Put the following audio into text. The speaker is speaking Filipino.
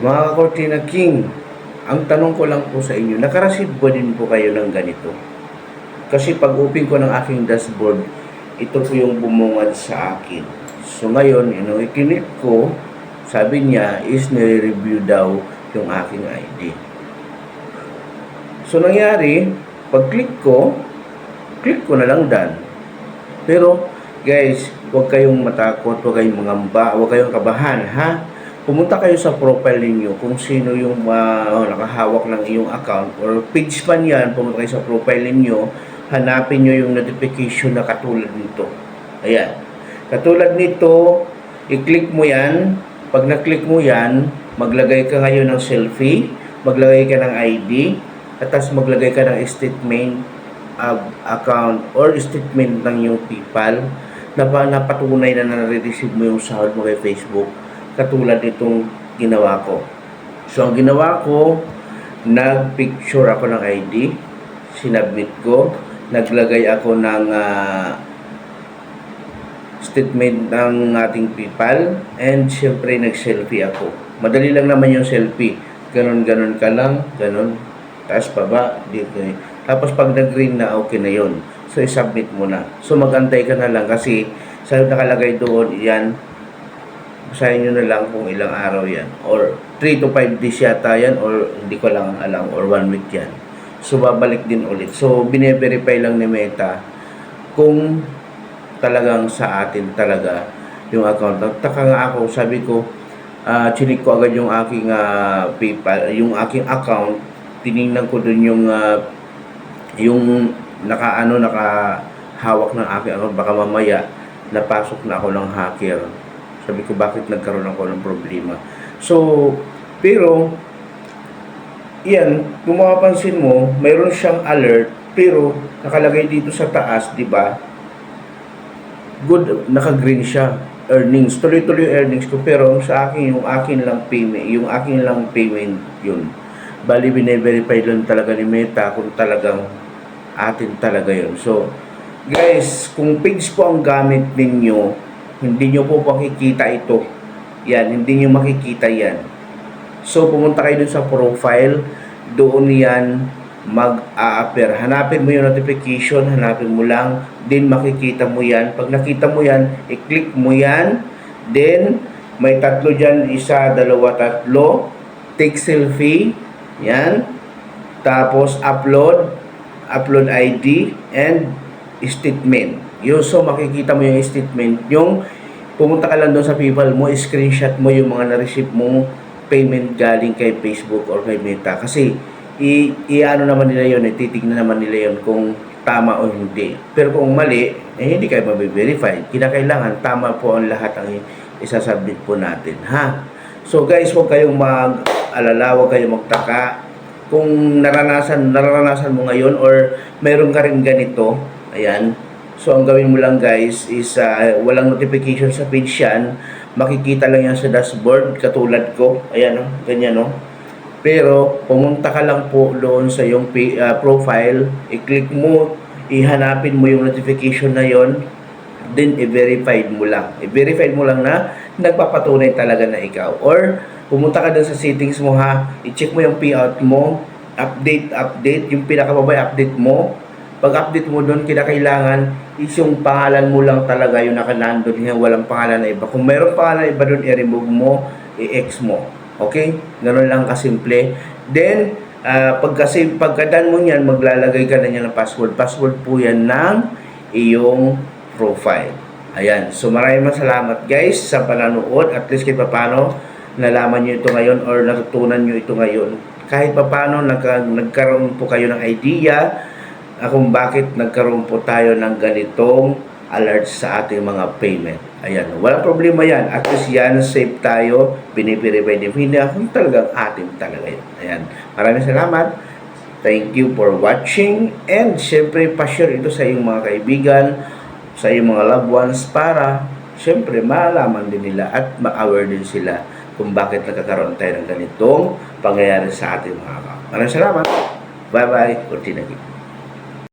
Mga Cortina King, ang tanong ko lang po sa inyo, nakareceive ba din po kayo ng ganito? Kasi pag open ko ng aking dashboard, ito po yung bumungad sa akin. So ngayon, ikinip ko, sabi niya is nire-review daw yung aking ID. So nangyari, pag click ko na lang done. Pero guys, huwag kayong matakot, huwag kayong mangamba, huwag kayong kabahan, ha? Pumunta kayo sa profile ninyo kung sino yung nakahawak ng iyong account or page man yan. Pumunta kayo sa profile ninyo, hanapin nyo yung notification na katulad nito. Ayan. Katulad nito, i-click mo yan. Pag na-click mo yan, maglagay ka ngayon ng selfie, maglagay ka ng ID, at tapos maglagay ka ng statement account or statement ng yung PayPal na napatunay na nare-receive mo yung sahod mo kay Facebook. Katulad nitong ginawa ko. So, ang ginawa ko, nag-picture ako ng ID, sinubmit ko, naglagay ako ng statement ng ating PayPal, and syempre nag-selfie ako. Madali lang naman yung selfie. Ganon-ganon ka lang, ganon. Taas pa ba? Dito. Tapos pag nag-green na, okay na yon. So, i-submit mo na. So, mag-antay ka na lang kasi sa nakalagay doon, yan, basahin nyo na lang kung ilang araw yan. Or 3 to 5 days yata yan, or hindi ko lang alam, or 1 week yan. So, babalik din ulit. So, bine-verify lang ni Meta kung talagang sa atin talaga yung account. Nagtaka nga ako, sabi ko, chinik ko agad yung aking PayPal, yung aking account. Tiningnan ko dun yung nakahawak ng aking account. Baka mamaya, napasok na ako ng hacker. Sabi ko, bakit nagkaroon ako ng problema? So, pero, yan, kung mapapansin mo, mayroon siyang alert, pero nakalagay dito sa taas, di ba? Good, naka-green siya. Earnings, tuloy-tuloy earnings ko, pero sa akin, yung akin lang payment, yun. Bali, bine-verify lang talaga ni Meta kung talagang atin talaga yun. So, guys, kung page po ang gamit ninyo, hindi nyo po makikita ito. Yan, hindi nyo makikita yan. So, pumunta kayo dun sa profile. Doon yan mag-a-appear. Hanapin mo yung notification. Hanapin mo lang. Then, makikita mo yan. Pag nakita mo yan, i-click mo yan. Then, may tatlo dyan. 1, 2, 3. Take selfie. Yan. Tapos, upload ID, and statement. So, makikita mo yung statement. Yung pumunta ka lang doon sa PayPal mo, screenshot mo yung mga na-receive mong payment galing kay Facebook or kay Meta. Kasi, i-ano naman nila yun, titignan naman nila yun kung tama o hindi. Pero kung mali, hindi kayo mabiverify. Kinakailangan, tama po ang lahat ang isasubmit po natin. Ha? So, guys, huwag kayong mag-alala, huwag kayong magtaka. Kung naranasan mo ngayon or mayroon ka rin ganito, ayan. So, ang gawin mo lang guys is walang notification sa page yan. Makikita lang yan sa dashboard, katulad ko. Ayan, no? Ganyan, no? Pero, pumunta ka lang po doon sa yung profile. I-click mo, ihanapin mo yung notification na yon. Then, i-verify mo lang. I-verify mo lang na nagpapatunay talaga na ikaw. Or, pumunta ka doon sa settings mo ha. I-check mo yung payout mo. Update. Yung pinakababay update mo. Pag-update mo doon, kinakailangan is yung pangalan mo lang talaga yung nakanandun, walang pangalan na iba. Kung mayroong pangalan na iba doon, i-remove mo, i-X mo. Okay? Ganun lang kasimple. Then, pagka-done mo yan, maglalagay ka na niya ng password. Password po yan ng iyong profile. Ayan. So, maraming salamat guys sa pananood. At least kahit paano, nalaman nyo ito ngayon or natutunan nyo ito ngayon. Kahit paano, nagkaroon po kayo ng idea kung bakit nagkaroon po tayo ng ganitong alert sa ating mga payment. Ayan, walang problema yan. At least yan, safe tayo, binibiribay din. Hindi ako talagang atin talaga yan. Ayan, maraming salamat. Thank you for watching. And syempre, pa-share ito sa iyong mga kaibigan, sa iyong mga loved ones para syempre, maalaman din nila at ma-aware din sila kung bakit nagkakaroon tayo ng ganitong pangyayari sa ating mga account. Maraming salamat. Bye-bye. Cortina King.